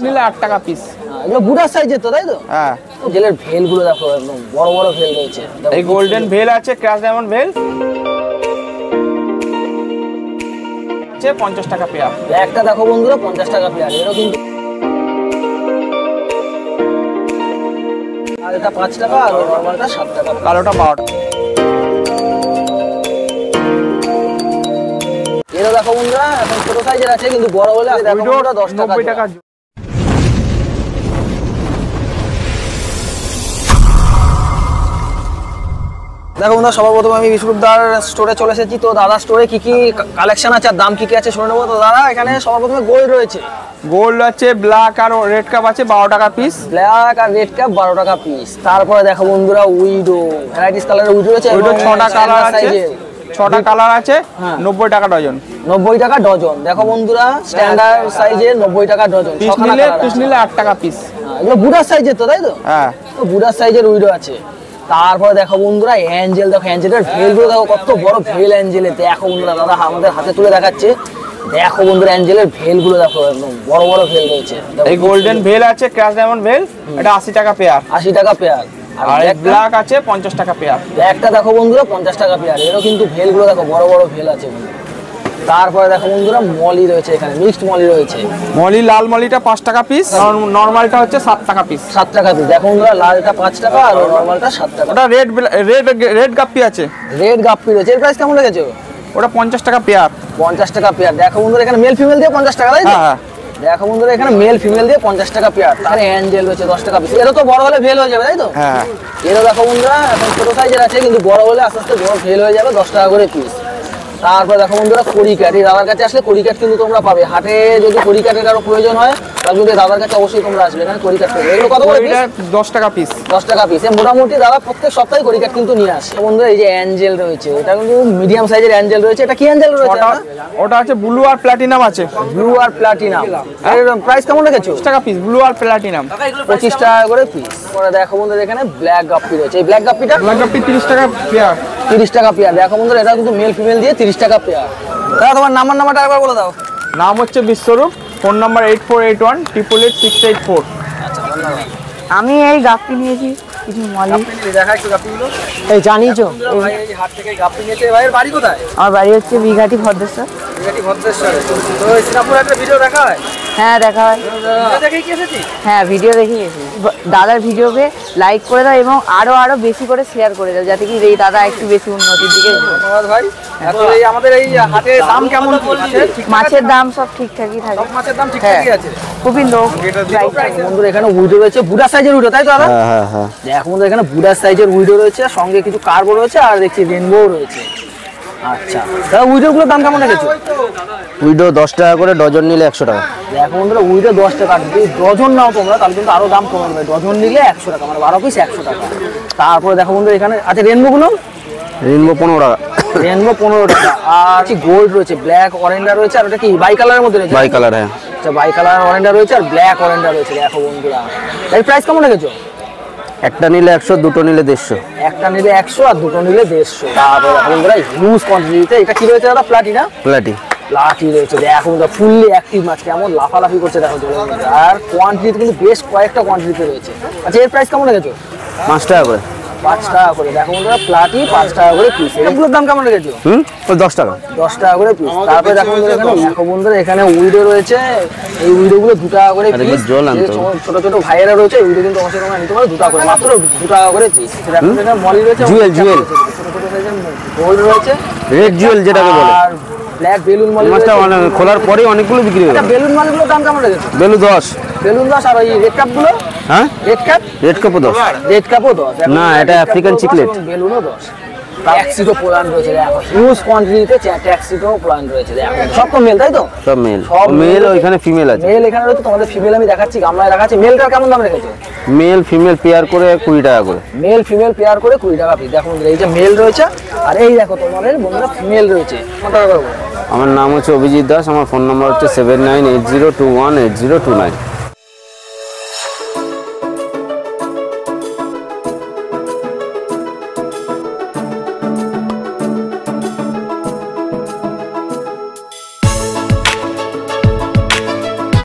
নিলে 8 টাকা পিস। এগুলো বুড়ার সাইজের তো, তাই তো? হ্যাঁ। জেলের ভেল গুলো দেখো, একদম বড় বড় ভেল রয়েছে। এই গোল্ডেন ভেল আছে, ক্র্যাশ ডায়মন্ড ভেল আছে 50 টাকা পেয়ার। একটা দেখো বন্ধুরা 50 টাকা পেয়ার। এরও কিন্তু আর এটা 5 টাকা আর নরমালটা 7 টাকা। কালোটা 12 টাকা। এরও দেখো বন্ধুরা এখন ছোট সাইজের আছে, কিন্তু বড় হলে দেখো বন্ধুরা 10 টাকা 90 টাকা। দেখো বন্ধুরা সবার প্রথমে আমি বিষ্ণুদার স্টোরে চলে এসেছি। তো দাদা স্টোরে কি কি কালেকশন আছে আর দাম কি কি আছে শুনে নেবো। তো দাদা এখানে সবার প্রথমে গোল্ড রয়েছে। গোল্ড আছে, ব্ল্যাক আর রেড কাপ আছে 12 টাকা পিস। ব্ল্যাক আর রেড কাপ 12 টাকা পিস। তারপরে দেখো বন্ধুরা উইডো, ভ্যারাইটিস কালারের উইডো রয়েছে। উইডো 6টা কালার আছে, 6টা কালার আছে, 90 টাকা ডজন। 90 টাকা ডজন। দেখো বন্ধুরা স্ট্যান্ডার্ড সাইজের 90 টাকা ডজন। পিস নিলে 8 টাকা পিস। এগুলো বুড়ার সাইজের তো, তাই তো? হ্যাঁ, তো বুড়ার সাইজের উইডো আছে। তারপরে দেখো বন্ধুরা অ্যাঞ্জেল, দেখো অ্যাঞ্জেলের ভেলগুলো দেখো কত বড় ভেল অ্যাঞ্জেলের। দেখো বন্ধুরা দাদা আমাদের হাতে তুলে দেখাচ্ছে। দেখো বন্ধুরা অ্যাঞ্জেলের ভেলগুলো দেখো, একদম বড় বড় ভেল রয়েছে। এই গোল্ডেন ভেল আছে, ক্র্যাশ ডায়মন্ড ভেল, এটা 80 টাকা পেয়ার। 80 টাকা পেয়ার। আর ব্ল্যাক আছে 50 টাকা পেয়ার। একটা দেখো বন্ধুরা 50 টাকা পেয়ার। এরও কিন্তু ভেলগুলো দেখো বড় বড় ভেল আছে। তারপরে দেখো বন্ধুরা মলি রয়েছে, এখানে মিক্সড মলি রয়েছে। মলি লাল মলিটা 5 টাকা পিস, নরমালটা হচ্ছে 7 টাকা পিস। 7 টাকা পিস। দেখো বন্ধুরা লালটা 5 টাকা আর নরমালটা 7 টাকা। ওটা রেড গাপ্পি আছে। রেড গাপ্পি রয়েছে। এর প্রাইস কেমন লেগেছে? ওটা 50 টাকা পেয়ার। 50 টাকা পেয়ার। দেখো বন্ধুরা এখানে মেল ফিমেল দিয়ে 50 টাকা, তাই তো? হ্যাঁ। দেখো বন্ধুরা এখানে মেল ফিমেল দিয়ে 50 টাকা পেয়ার। তাহলে অ্যাঞ্জেল রয়েছে 10 টাকা পিস। এরও তো বড় হলে ভেল হয়ে যাবে, তাই তো? হ্যাঁ। এরও দেখো বন্ধুরা এখন ছোট সাইজের আছে, কিন্তু বড় হলে আস্তে আস্তে বড় ভেল হয়ে যাবে, 10 টাকা করে পিস। তারপরে দেখো বন্ধুরা কড়ি কাঠ। এই দাদার কাছে আসলে কড়ি কাঠ কিন্তু তোমরা পাবে। হাটে যদি কড়ি কাঠের কারো প্রয়োজন হয় তাহলে কিন্তু দাদার কাছে অবশ্যই তোমরা আসবে, এখানে কড়ি কাঠ পাবে। এগুলো কত করে পিস? 10 টাকা পিস। 10 টাকা পিস। মোটামুটি দাদা প্রত্যেক সপ্তাহে কড়ি কাঠ কিন্তু নিয়ে আসে। বন্ধুরা এই যে অ্যাঞ্জেল রয়েছে, এটা কিন্তু মিডিয়াম সাইজের অ্যাঞ্জেল রয়েছে। এটা কি অ্যাঞ্জেল রয়েছে? ওটা আছে ব্লু আর প্লাটিনাম আছে। ব্লু আর প্লাটিনাম। এর প্রাইস কেমন রেখেছো? 20 টাকা পিস ব্লু আর প্লাটিনাম। 25 টাকা করে পিস। পরে দেখো বন্ধুরা এখানে ব্ল্যাক গাপ্পি রয়েছে। এই ব্ল্যাক গাপ্পিটা 30 টাকা পেয়ার। 30 টাকা পেয়ার। দেখো বন্ধুরা এটা কিন্তু মেল ফিমেল দিয়ে 30 টাকা পেয়ার। দাদা তোমার নাম্বারটা একবার বলে দাও। নাম হচ্ছে বিশ্বরূপ, ফোন নাম্বার 8481888684। আচ্ছা ধন্যবাদ। আমি এই গাপ্পি নিয়েছি কিছু মলি। দেখা একটু গাপ্পিগুলো। এই জানিছো ভাই এই হাট থেকে গাপ্পি নিয়েছে। ভাইয়ের বাড়ি কোথায়? আমার বাড়ি হচ্ছে বিঘাটি ভদ্রেশ্বর। বিঘাটি ভদ্রেশ্বরে। তো সিঙ্গাপুরে একটা ভিডিও দেখা হয়? হ্যাঁ দেখা হয়। ভিডিও দেখেই কি এসেছি? হ্যাঁ ভিডিও দেখে গেছি। দাদার ভিডিওকে লাইক করে দাও এবং আরো বেশি করে শেয়ার করে দাও, যাতে কি এই দাদা একটু বেশি উন্নতির দিকে। ধন্যবাদ ভাই। এখন এই আমাদের এই হাটের দাম কেমন? মাছের দাম সব ঠিকঠাকই থাকে। সব মাছের দাম ঠিকঠাকই আছে। খুবই লো প্রাইস। বন্ধুরা এখানে উইডো রয়েছে, বুড়া সাইজের উইডো, তাই তো দাদা? হ্যাঁ হ্যাঁ। দেখো বন্ধুরা এখানে বুড়া সাইজের উইডো রয়েছে, সঙ্গে কিছু কার্বো রয়েছে আর দেখছি রেনবো রয়েছে। আচ্ছা দাদা উইডোগুলোর দাম কেমন রেখেছো? উইডো 10 টাকা করে, ডজন নিলে 100 টাকা। দেখো বন্ধুরা উইডো 10 টাকা। যদি ডজন নাও তোমরা তাহলে কিন্তু আরো দাম কমে যাবে। ডজন নিলে 100 টাকা, মানে 12 পিস 100 টাকা। তারপরে দেখো বন্ধুরা এখানে আছে রেনবোগুলো। রেনবো 15 টাকা। রেনবো 15 টাকা। আর কি গোল্ড রয়েছে, ব্ল্যাক অরেঞ্জা রয়েছে, আর ওটা কি বাই কালারের মধ্যে রয়েছে? Bicolour. হ্যাঁ আচ্ছা বাই কালার অরেঞ্জা রয়েছে আর ব্ল্যাক অরেঞ্জা রয়েছে। দেখো বন্ধুরা এর প্রাইস কেমন রেখেছো? একটা নিলে 100, দুটো নিলে 150। একটা নিলে 100 আর দুটো নিলে 150। তারপরে বন্ধুরা হিউজ কোয়ান্টিটিতে এটা কি রয়েছে দাদা? প্লাটিনা। প্লাটি রয়েছে। দেখো বন্ধুরা ফুললি অ্যাক্টিভ মাছ, কেমন লাফালাফি করছে দেখো জলের মধ্যে। আর কোয়ান্টিটি কিন্তু বেশ কয়েকটা কোয়ান্টিটিতে রয়েছে। আচ্ছা এর প্রাইস কেমন রেখেছো? 5 টাকা করে। 5 টাকা করে। দেখো বন্ধুরা প্লাটি 5 টাকা করে পিস। এগুলোর দাম কেমন রেখেছো? ওই 10 টাকা। 10 টাকা করে পিস। তারপরে দেখো বন্ধুরা এখানে উইডো রয়েছে। এই উইডোগুলো 2 টাকা করে পিস। ছোট ছোট ভাইয়েরা রয়েছে, উইডো কিন্তু অবশ্যই তোমরা নিতে পারো 2 টাকা করে, মাত্র 2 টাকা করে পিস। দেখো এখানে মলি রয়েছে, জুয়েল ছোট ছোট সাইজের গোল্ড রয়েছে, রেড জুয়েল যেটাকে বলে। আর ব্ল্যাক বেলুন মলি মাছটা খোলার পরে অনেকগুলো বিক্রি হয়ে গেল। বেলুন মলিগুলোর দাম কেমন রেখেছো? বেলু 10। বেলুন 10। আর ওই রেড কাপগুলো? হ্যাঁ রেড কাপ। রেড কাপও 10। রেড কাপও 10। না এটা আফ্রিকান চিকলেট। বেলুনও 10। ট্যাক্সিডো প্লান্ট রয়েছে দেখো, হিউজ কোয়ান্টিটিতে ট্যাক্সিডো প্লান্ট রয়েছে দেখো। সব তো মেল, তাই তো? সব মেল। মেল ওইখানে ফিমেল আছে। মেল এখানে রয়েছে, তোমাদের ফিমেল আমি দেখাচ্ছি, গামলায় রাখা আছে। মেলটা কেমন দাম রেখেছো? মেল ফিমেল পেয়ার করে 20 টাকা করে। মেল ফিমেল পেয়ার করে 20 টাকা পিস। দেখো এই যে মেল রয়েছে, আর এই দেখো তোমাদের বন্ধুরা ফিমেল রয়েছে। কত টাকা করবো? আমার নাম হচ্ছে অভিজিৎ দাস, আমার ফোন নাম্বার হচ্ছে 7980218029।